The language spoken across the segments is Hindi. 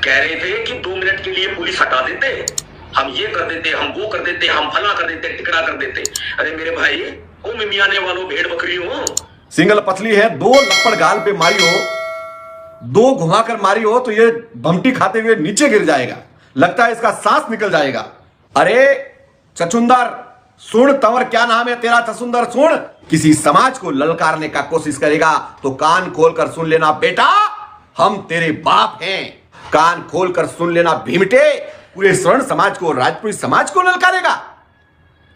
कह रहे थे कि 2 मिनट के लिए पुलिस हटा देते, हम ये कर देते, हम वो कर देते, हम फला कर देते, टिकड़ा कर देते। अरे मेरे भाई, ओ मिमियाने वालों, भेड़ बकरी हो। सिंगल पतली है, 2 लपड़ गाल पे मारी हो, 2 घुमाकर मारी हो तो ये भमटी खाते हुए नीचे गिर जाएगा, लगता है इसका सांस निकल जाएगा। अरे चचुंदर सुन, तंवर क्या नाम है तेरा, चचुंदर सुन, किसी समाज को ललकारने का कोशिश करेगा तो कान खोलकर सुन लेना बेटा, हम तेरे बाप हैं। कान खोलकर सुन लेना भीमटे, पूरे स्वर्ण समाज को, राजपूत समाज को ललकारेगा।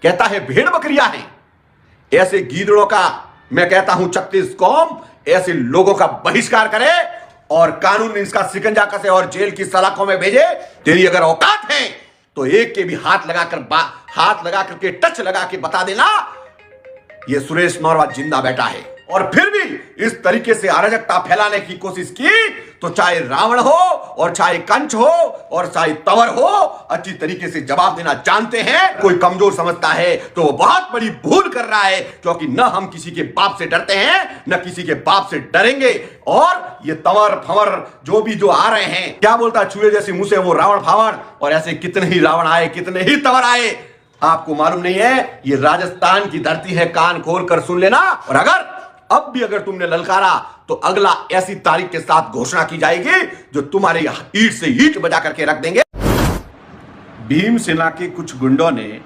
कहता है भेड़ बकरियां हैं। ऐसे गीदड़ों का मैं कहता हूं 36 कौम ऐसे लोगों का बहिष्कार करे और कानून इसका शिकंजा कसे और जेल की सलाखों में भेजे। तेरी अगर औकात है तो एक के भी हाथ लगा करके टच लगा के बता देना ये सुरेश नौरवा जिंदा बैठा है। और फिर भी इस तरीके से अराजकता फैलाने की कोशिश की तो चाहे रावण हो और चाहे कंच हो और चाहे तंवर हो, अच्छी तरीके से जवाब देना जानते हैं। कोई कमजोर समझता है तो वो बहुत बड़ी भूल कर रहा है, क्योंकि न हम किसी के बाप से डरते हैं न किसी के बाप से डरेंगे। और ये तंवर फंवर जो आ रहे हैं, क्या बोलता है चूहे जैसे मुंह से वो रावण फावड़, और ऐसे कितने ही रावण आए, कितने ही तंवर आए, आपको मालूम नहीं है। ये राजस्थान की धरती है, कान खोल कर सुन लेना। और अगर तुमने ललकारा तो अगला ऐसी तारीख के साथ घोषणा की जाएगी जो तुम्हारे ईंट से ईंट बजा करके रख देंगे। भीमसेना के कुछ गुंडों ने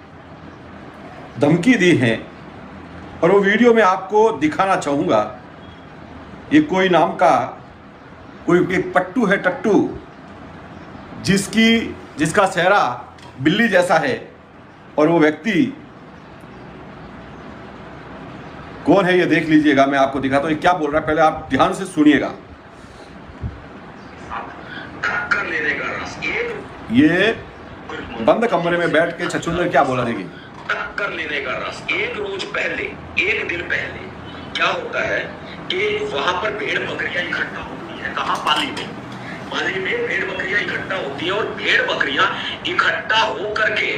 धमकी दी है और वो वीडियो में आपको दिखाना चाहूंगा। ये कोई नाम का कोई एक पट्टू है, टट्टू, जिसका चेहरा बिल्ली जैसा है। और वो व्यक्ति कौन है ये देख लीजिएगा, मैं आपको दिखाता हूं क्या बोल रहा है, पहले आप ध्यान से सुनिएगा। ये बंद कमरे में बैठ के चचुंदर क्या बोला, देखिए। टक्कर लेने का रस। एक रोज पहले, एक दिन पहले क्या होता है कि वहां पर भेड़ बकरियां इकट्ठा होती है। कहां? पाली में। पाली में भेड़ बकरियां इकट्ठा होती है और भेड़ बकरियां इकट्ठा होकर के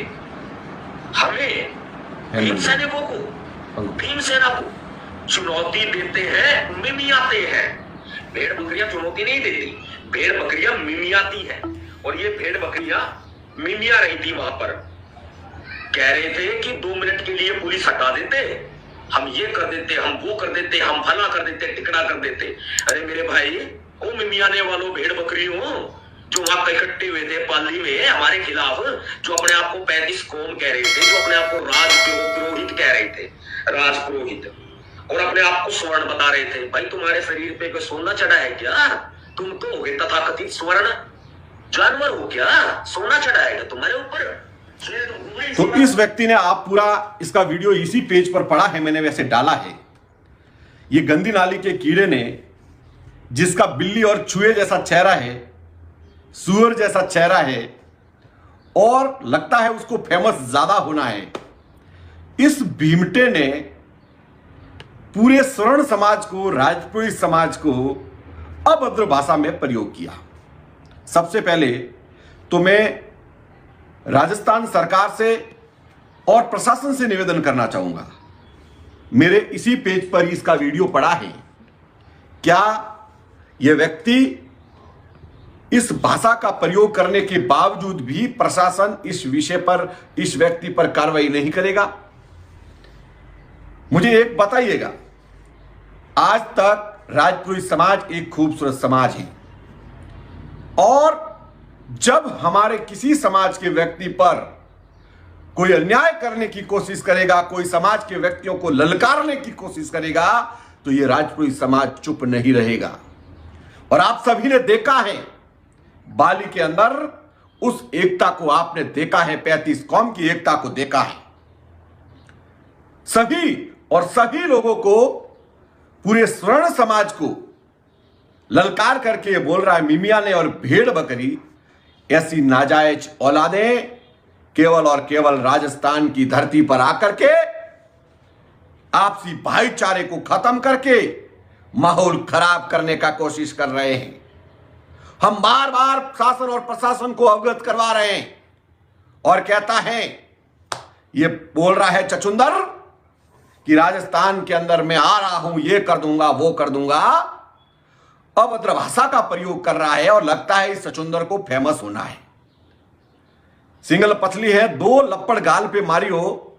हमें भीम सैनिकों को, भीमसेना को चुनौती देते हैं, मिमियाते हैं। भेड़ बकरियां चुनौती नहीं देती, भेड़ बकरियां मिमियाती हैं। और ये भेड़ बकरियां मिमिया रही थी वहां पर। कह रहे थे कि 2 मिनट के लिए पुलिस हटा देते, हम ये कर देते, हम वो कर देते, हम फला कर देते, टिकड़ा कर देते। अरे मेरे भाई, ओ मिमियाने वालों, भेड़ बकरी हो, जो वहां इकट्ठे हुए थे पाली में हमारे खिलाफ, जो अपने आप को 35 कौम कह रहे थे, जो अपने आप को राजपुरोहित कह रहे थे, राजपुरोहित, और अपने आप को स्वर्ण बता रहे थे। भाई तुम्हारे शरीर पे कोई सोना चढ़ा है क्या? तुम तो हो गए तथाकथित स्वर्ण जानवर हो क्या? सोना चढ़ा है क्या तुम्हारे ऊपर? तो इस व्यक्ति ने, आप पूरा इसका वीडियो इसी पेज पर पड़ा है, मैंने वैसे डाला है। ये गंदी नाली के कीड़े ने, जिसका बिल्ली और चूहे जैसा चेहरा है, सुअर जैसा चेहरा है और लगता है उसको फेमस ज्यादा होना है, इस भीमटे ने पूरे स्वर्ण समाज को, राजपूत समाज को अभद्र भाषा में प्रयोग किया। सबसे पहले तो मैं राजस्थान सरकार से और प्रशासन से निवेदन करना चाहूंगा, मेरे इसी पेज पर इसका वीडियो पड़ा है, क्या यह व्यक्ति इस भाषा का प्रयोग करने के बावजूद भी प्रशासन इस विषय पर, इस व्यक्ति पर कार्रवाई नहीं करेगा? मुझे एक बताइएगा। आज तक राजपूत समाज एक खूबसूरत समाज है और जब हमारे किसी समाज के व्यक्ति पर कोई अन्याय करने की कोशिश करेगा, कोई समाज के व्यक्तियों को ललकारने की कोशिश करेगा, तो यह राजपूत समाज चुप नहीं रहेगा। और आप सभी ने देखा है, बाली के अंदर उस एकता को आपने देखा है, 35 कौम की एकता को देखा है। सभी लोगों को, पूरे स्वर्ण समाज को ललकार करके बोल रहा है मिमियाने और भेड़ बकरी, ऐसी नाजायज औलादें केवल और केवल राजस्थान की धरती पर आकर के आपसी भाईचारे को खत्म करके माहौल खराब करने का कोशिश कर रहे हैं। हम बार बार शासन और प्रशासन को अवगत करवा रहे हैं और कहता है, ये बोल रहा है चचुंदर कि राजस्थान के अंदर मैं आ रहा हूं, ये कर दूंगा, वो कर दूंगा। अभद्र भाषा का प्रयोग कर रहा है और लगता है इस चचुंदर को फेमस होना है। सिंगल पतली है, 2 लपड़ गाल पे मारी हो,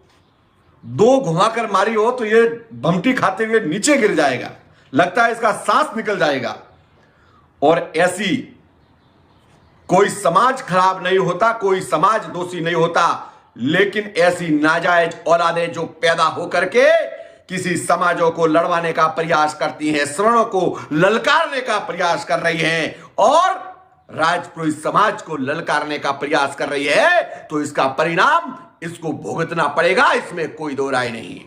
2 घुमाकर मारी हो तो ये भमटी खाते हुए नीचे गिर जाएगा, लगता है इसका सांस निकल जाएगा। और ऐसी कोई समाज खराब नहीं होता, कोई समाज दोषी नहीं होता, लेकिन ऐसी नाजायज औलादें जो पैदा होकर के किसी समाजों को लड़वाने का प्रयास करती हैं, श्रवणों को ललकारने का प्रयास कर रही हैं और राजपुरोहित समाज को ललकारने का प्रयास कर रही है, तो इसका परिणाम इसको भुगतना पड़ेगा, इसमें कोई दो राय नहीं है।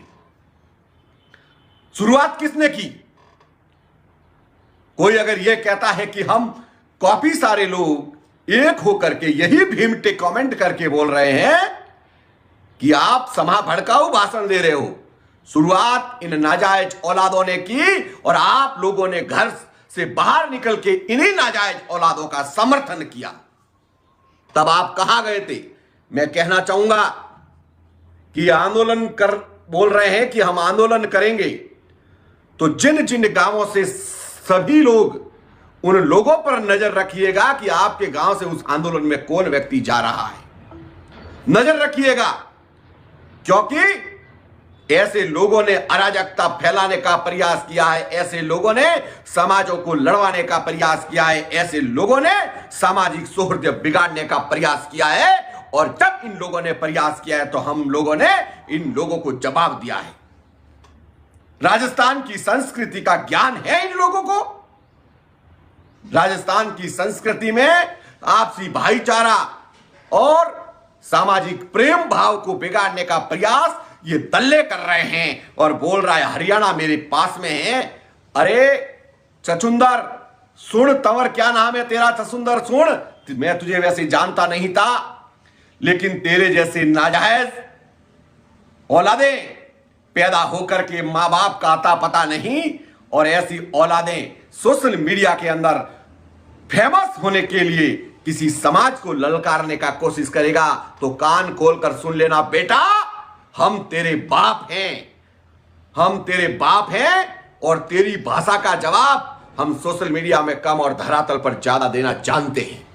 शुरुआत किसने की? कोई अगर यह कहता है कि हम काफी सारे लोग एक होकर के यही भीमटे कमेंट करके बोल रहे हैं कि आप समा भड़काऊ भाषण दे रहे हो, शुरुआत इन नाजायज औलादों ने की और आप लोगों ने घर से बाहर निकल के इन्हीं नाजायज औलादों का समर्थन किया। तब आप कहां गए थे? मैं कहना चाहूंगा कि आंदोलन कर बोल रहे हैं कि हम आंदोलन करेंगे, तो जिन जिन गांवों से सभी लोग, उन लोगों पर नजर रखिएगा कि आपके गांव से उस आंदोलन में कौन व्यक्ति जा रहा है, नजर रखिएगा, क्योंकि ऐसे लोगों ने अराजकता फैलाने का प्रयास किया है, ऐसे लोगों ने समाजों को लड़वाने का प्रयास किया है, ऐसे लोगों ने सामाजिक सौहार्द बिगाड़ने का प्रयास किया है। और जब इन लोगों ने प्रयास किया है तो हम लोगों ने इन लोगों को जवाब दिया है। राजस्थान की संस्कृति का ज्ञान है इन लोगों को। राजस्थान की संस्कृति में आपसी भाईचारा और सामाजिक प्रेम भाव को बिगाड़ने का प्रयास ये दल्ले कर रहे हैं। और बोल रहा है हरियाणा मेरे पास में है। अरे चचुंदर सुन, तंवर क्या नाम है तेरा? चचुंदर सुन, मैं तुझे वैसे जानता नहीं था, लेकिन तेरे जैसे नाजायज औलादें पैदा होकर के मां बाप का आता पता नहीं, और ऐसी औलादें सोशल मीडिया के अंदर फेमस होने के लिए किसी समाज को ललकारने का कोशिश करेगा तो कान खोलकर सुन लेना बेटा, हम तेरे बाप हैं, हम तेरे बाप हैं, और तेरी भाषा का जवाब हम सोशल मीडिया में कम और धरातल पर ज्यादा देना जानते हैं।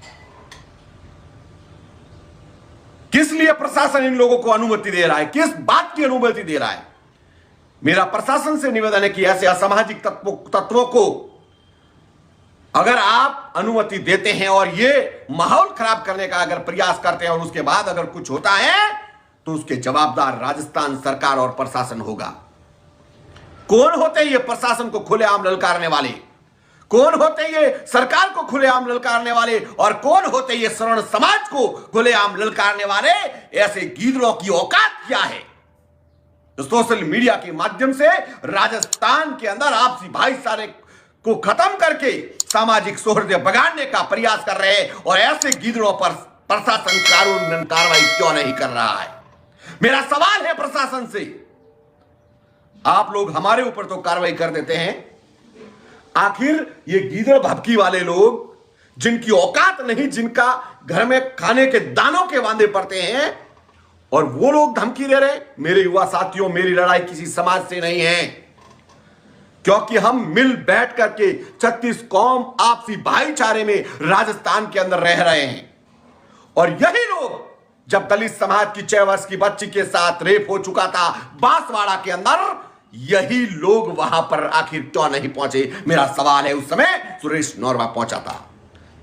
किस लिए प्रशासन इन लोगों को अनुमति दे रहा है? किस बात की अनुमति दे रहा है? मेरा प्रशासन से निवेदन है कि ऐसे असामाजिक तत्वों को अगर आप अनुमति देते हैं और ये माहौल खराब करने का अगर प्रयास करते हैं और उसके बाद अगर कुछ होता है तो उसके जवाबदार राजस्थान सरकार और प्रशासन होगा। कौन होते ये प्रशासन को खुलेआम ललकारने वाले? कौन होते ये सरकार को खुलेआम ललकारने वाले? और कौन होते ये श्रवण समाज को खुलेआम ललकारने वाले? ऐसे गीदड़ों की औकात क्या है तो सोशल मीडिया के माध्यम से राजस्थान के अंदर आपसी भाईचारे को खत्म करके सामाजिक सौहार्द बिगाड़ने का प्रयास कर रहे हैं। और ऐसे गीदड़ों पर प्रशासन कानून कार्रवाई क्यों नहीं कर रहा है? मेरा सवाल है प्रशासन से। आप लोग हमारे ऊपर तो कार्रवाई कर देते हैं, आखिर ये गीदड़ भभकी वाले लोग जिनकी औकात नहीं, जिनका घर में खाने के दानों के वांदे पड़ते हैं, और वो लोग धमकी दे रहे। मेरे युवा साथियों, मेरी लड़ाई किसी समाज से नहीं है, क्योंकि हम मिल बैठ करके 36 कौम आपसी भाईचारे में राजस्थान के अंदर रह रहे हैं। और यही लोग, जब दलित समाज की 6 वर्ष की बच्ची के साथ रेप हो चुका था बांसवाड़ा के अंदर, यही लोग वहां पर आखिर क्यों नहीं पहुंचे? मेरा सवाल है। उस समय सुरेश नौरवा पहुंचा था।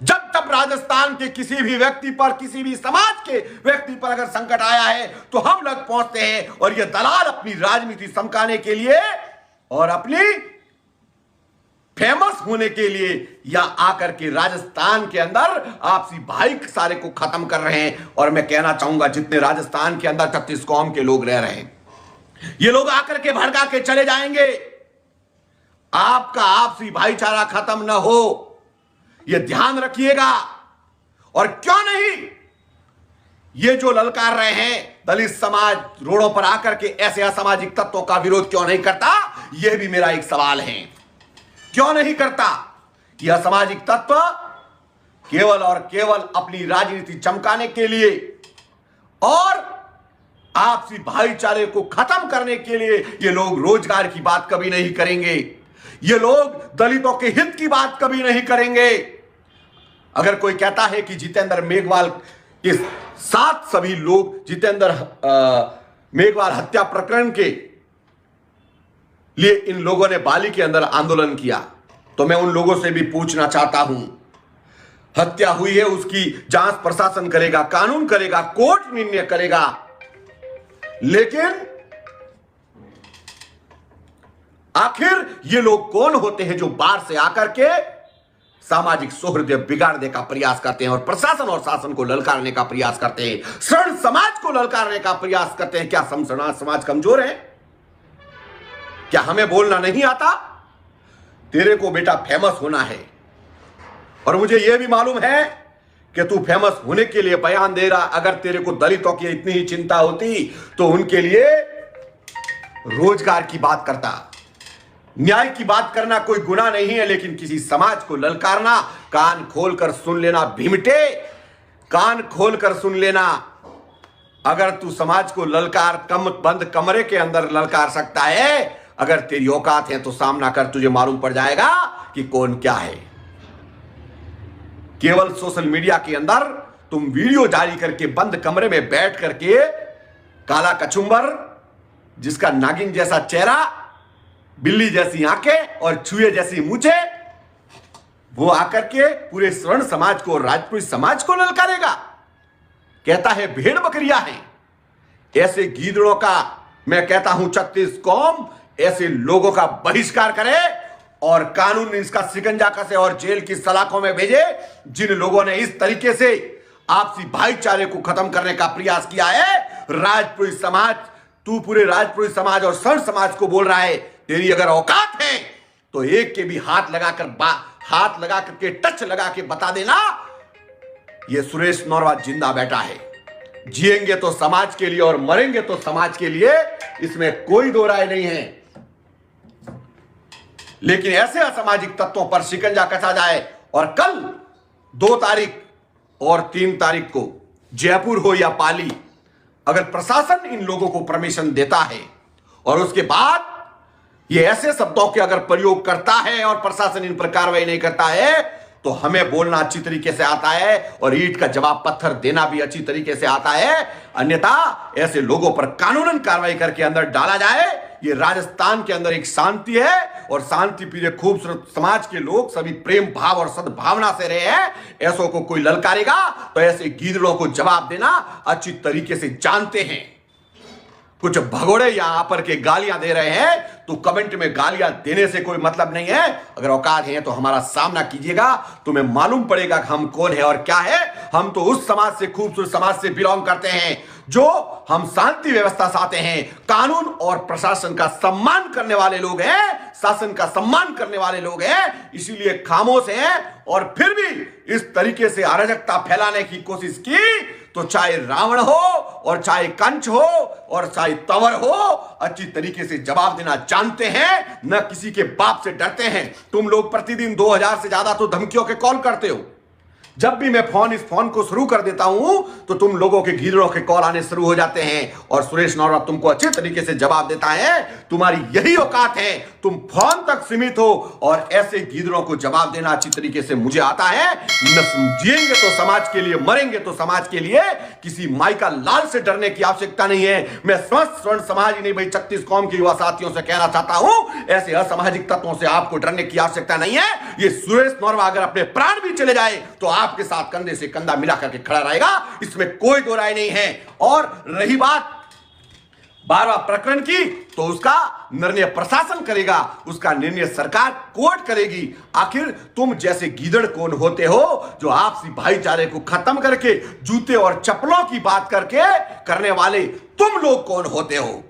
जब तब राजस्थान के किसी भी व्यक्ति पर, किसी भी समाज के व्यक्ति पर अगर संकट आया है तो हम लोग पहुंचते हैं, और ये दलाल अपनी राजनीति समकाने के लिए और अपनी फेमस होने के लिए या आकर के राजस्थान के अंदर आपसी भाईचारे को खत्म कर रहे हैं। और मैं कहना चाहूंगा, जितने राजस्थान के अंदर 36 कौम के लोग रह रहे हैं, ये लोग आकर के भड़का के चले जाएंगे। आपका आपसी भाईचारा खत्म ना हो, ये ध्यान रखिएगा। और क्यों नहीं ये जो ललकार रहे हैं दलित समाज रोडों पर आकर के, ऐसे असामाजिक तत्वों का विरोध क्यों नहीं करता? यह भी मेरा एक सवाल है। क्यों नहीं करता? कि असामाजिक तत्व केवल और केवल अपनी राजनीति चमकाने के लिए और आपसी भाईचारे को खत्म करने के लिए ये लोग रोजगार की बात कभी नहीं करेंगे। ये लोग दलितों के हित की बात कभी नहीं करेंगे। अगर कोई कहता है कि जितेंद्र मेघवाल के साथ सभी लोग जितेंद्र मेघवाल हत्या प्रकरण के लिए इन लोगों ने बाली के अंदर आंदोलन किया, तो मैं उन लोगों से भी पूछना चाहता हूं, हत्या हुई है उसकी जांच प्रशासन करेगा, कानून करेगा, कोर्ट निर्णय करेगा, लेकिन आखिर ये लोग कौन होते हैं जो बाहर से आकर के सामाजिक सौहार्द बिगाड़ने का प्रयास करते हैं और प्रशासन और शासन को ललकारने का प्रयास करते हैं, शरण समाज को ललकारने का प्रयास करते हैं। क्या समाज कमजोर है? क्या हमें बोलना नहीं आता? तेरे को बेटा फेमस होना है, और मुझे यह भी मालूम है कि तू फेमस होने के लिए बयान दे रहा। अगर तेरे को दलितों की इतनी ही चिंता होती तो उनके लिए रोजगार की बात करता। न्याय की बात करना कोई गुनाह नहीं है, लेकिन किसी समाज को ललकारना, कान खोलकर सुन लेना भीमटे, कान खोलकर सुन लेना। अगर तू समाज को ललकार बंद कमरे के अंदर ललकार सकता है, अगर तेरी औकात है तो सामना कर, तुझे मालूम पड़ जाएगा कि कौन क्या है। केवल सोशल मीडिया के अंदर तुम वीडियो जारी करके बंद कमरे में बैठ करके काला कचुंबर जिसका नागिन जैसा चेहरा, बिल्ली जैसी आंखें और चूहे जैसी मूंछे, वो आकर के पूरे स्वर्ण समाज को, राजपूत समाज को ललकारेगा। कहता है भेड़ बकरियां हैं। ऐसे गीदड़ों का मैं कहता हूं 36 कौम ऐसे लोगों का बहिष्कार करे और कानून इसका शिकंजा कसे और जेल की सलाखों में भेजे, जिन लोगों ने इस तरीके से आपसी भाईचारे को खत्म करने का प्रयास किया है। राजपूत समाज, तू पूरे राजपूत समाज और स्वर्ण समाज को बोल रहा है, तेरी अगर औकात है तो एक के भी हाथ लगा करके टच लगा के बता देना, ये सुरेश नौरवा जिंदा बैठा है। जिएंगे तो समाज के लिए और मरेंगे तो समाज के लिए, इसमें कोई दो राय नहीं है। लेकिन ऐसे असामाजिक तत्वों पर शिकंजा कसा जाए और कल 2 तारीख और 3 तारीख को जयपुर हो या पाली, अगर प्रशासन इन लोगों को परमिशन देता है और उसके बाद ये ऐसे शब्दों के अगर प्रयोग करता है और प्रशासन इन पर कार्रवाई नहीं करता है, तो हमें बोलना अच्छी तरीके से आता है और ईंट का जवाब पत्थर देना भी अच्छी तरीके से आता है। अन्यथा ऐसे लोगों पर कानूनन कार्रवाई करके अंदर डाला जाए। ये राजस्थान के अंदर एक शांति है और शांति प्रिय खूबसूरत समाज के लोग सभी प्रेम भाव और सद्भावना से रहे हैं। ऐसों को कोई ललकारेगा तो ऐसे गीदड़ों को जवाब देना अच्छी तरीके से जानते हैं। कुछ भगोड़े यहां पर के गालियां दे रहे हैं, तो कमेंट में गालियां देने से कोई मतलब नहीं है। अगर औकात है तो हमारा सामना कीजिएगा, तुम्हें मालूम पड़ेगा कि हम कौन है और क्या है। हम तो उस समाज से, खूबसूरत समाज से बिलोंग करते हैं जो हम शांति व्यवस्था चाहते हैं, कानून और प्रशासन का सम्मान करने वाले लोग हैं, शासन का सम्मान करने वाले लोग हैं। इसीलिए खामोश हैं और फिर भी इस तरीके से अराजकता फैलाने की कोशिश की, तो चाहे रावण हो और चाहे कंस हो और चाहे तंवर हो, अच्छी तरीके से जवाब देना जानते हैं, न किसी के बाप से डरते हैं। तुम लोग प्रतिदिन 2000 से ज्यादा तो धमकियों के कॉल करते हो। जब भी मैं इस फोन को शुरू कर देता हूं तो तुम लोगों के गीदड़ों के कॉल आने शुरू हो जाते हैं और सुरेश नौरवा तुमको अच्छे तरीके से जवाब देता है। तुम्हारी यही औकात है, तुम फोन तक सीमित हो और ऐसे गीदड़ों को जवाब देना अच्छी तरीके से मुझे आता है। न जिएंगे तो समाज के लिए, मरेंगे तो समाज के लिए। किसी माई का लाल से डरने की आवश्यकता नहीं है। मैं स्वस्थ स्वर्ण समाज ही नहीं भाई 36 कौम के युवा साथियों से कहना चाहता हूं, ऐसे असामाजिक तत्वों से आपको डरने की आवश्यकता नहीं है। ये सुरेश नौरवा अगर अपने प्राण भी चले जाए तो आपके साथ कंधे से कंधा मिला करके खड़ा रहेगा, इसमें कोई दो राय नहीं है। और रही बात 12वां प्रकरण की, तो उसका निर्णय प्रशासन करेगा, उसका निर्णय सरकार कोर्ट करेगी। आखिर तुम जैसे गीदड़ कौन होते हो जो आपसी भाईचारे को खत्म करके जूते और चप्पलों की बात करके करने वाले तुम लोग कौन होते हो?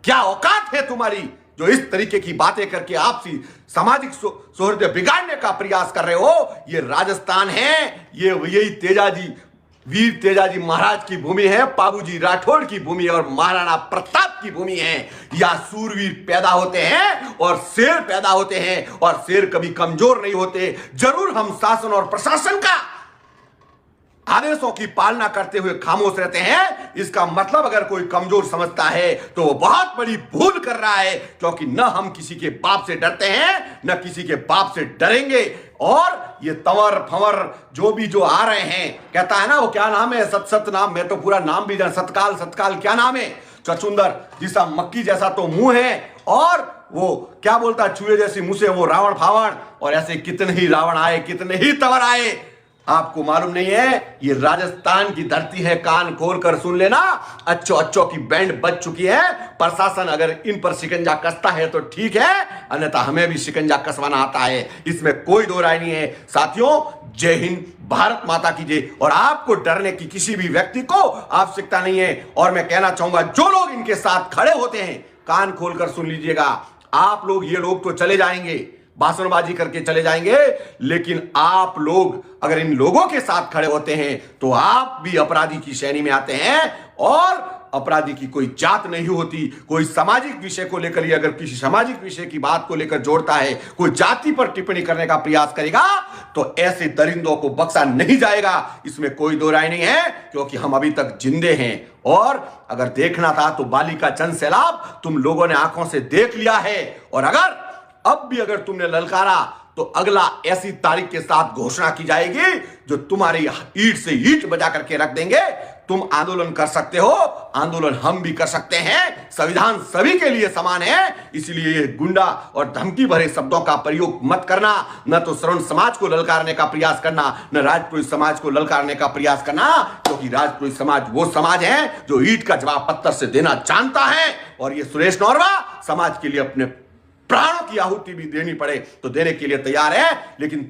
क्या औकात है तुम्हारी जो इस तरीके की बातें करके आपसी सामाजिक सौहार्द बिगाड़ने का प्रयास कर रहे हो? ये राजस्थान है, ये यही तेजाजी, वीर तेजाजी महाराज की भूमि है, बाबूजी राठौड़ की भूमि और महाराणा प्रताप की भूमि है। या सूरवीर पैदा होते हैं और शेर पैदा होते हैं, और शेर कभी कमजोर नहीं होते। जरूर हम शासन और प्रशासन का आदेशों की पालना करते हुए खामोश रहते हैं, इसका मतलब अगर कोई कमजोर समझता है तो वो बहुत बड़ी भूल कर रहा है, क्योंकि न हम किसी के बाप से डरते हैं न किसी के बाप से डरेंगे। और ये तंवर फंवर जो आ रहे हैं, कहता है ना वो क्या नाम है, सत नाम, मैं तो पूरा नाम भी जान, सतकाल क्या नाम है, चचुंदर जिसा मक्की जैसा तो मुंह है, और वो क्या बोलता है, चूहे जैसी मुंह से, वो रावण फावण, और ऐसे कितने ही रावण आए, कितने ही तंवर आए। आपको मालूम नहीं है ये राजस्थान की धरती है, कान खोल कर सुन लेना। अच्छो की बैंड बज चुकी है। प्रशासन अगर इन पर शिकंजा कसता है तो ठीक है, अन्यथा हमें भी शिकंजा कसवाना आता है, इसमें कोई दो राय नहीं है। साथियों, जय हिंद, भारत माता की जय। और आपको डरने की किसी भी व्यक्ति को आवश्यकता नहीं है। और मैं कहना चाहूंगा, जो लोग इनके साथ खड़े होते हैं, कान खोलकर सुन लीजिएगा। आप लोग, ये लोग तो चले जाएंगे, भाषणबाजी करके चले जाएंगे, लेकिन आप लोग अगर इन लोगों के साथ खड़े होते हैं तो आप भी अपराधी की श्रेणी में आते हैं। और अपराधी की कोई जात नहीं होती। कोई सामाजिक विषय को लेकर, अगर किसी सामाजिक विषय की बात को लेकर जोड़ता है, कोई जाति पर टिप्पणी करने का प्रयास करेगा, तो ऐसे दरिंदों को बख्शा नहीं जाएगा, इसमें कोई दो राय नहीं है, क्योंकि हम अभी तक जिंदे हैं। और अगर देखना था तो बालिका चंद सैलाब तुम लोगों ने आंखों से देख लिया है। और अगर अब भी अगर तुमने ललकारा तो अगला ऐसी तारीख के साथ घोषणा की जाएगी जो तुम्हारी ईंट से ईंट बजा करके रख देंगे। तुम आंदोलन कर सकते हो, आंदोलन हम भी कर सकते हैं, संविधान सभी के लिए समान है। इसलिए ये गुंडा और धमकी भरे शब्दों का प्रयोग मत करना। न तो श्रवण समाज को ललकारने का प्रयास करना, न राजपुरोहित समाज को ललकारने का प्रयास करना, क्योंकि राजपुरोहित समाज वो समाज है जो ईंट का जवाब पत्थर से देना जानता है। और ये सुरेश नौरवा समाज के लिए अपने प्राणों की आहुति भी देनी पड़े तो देने के लिए तैयार है। लेकिन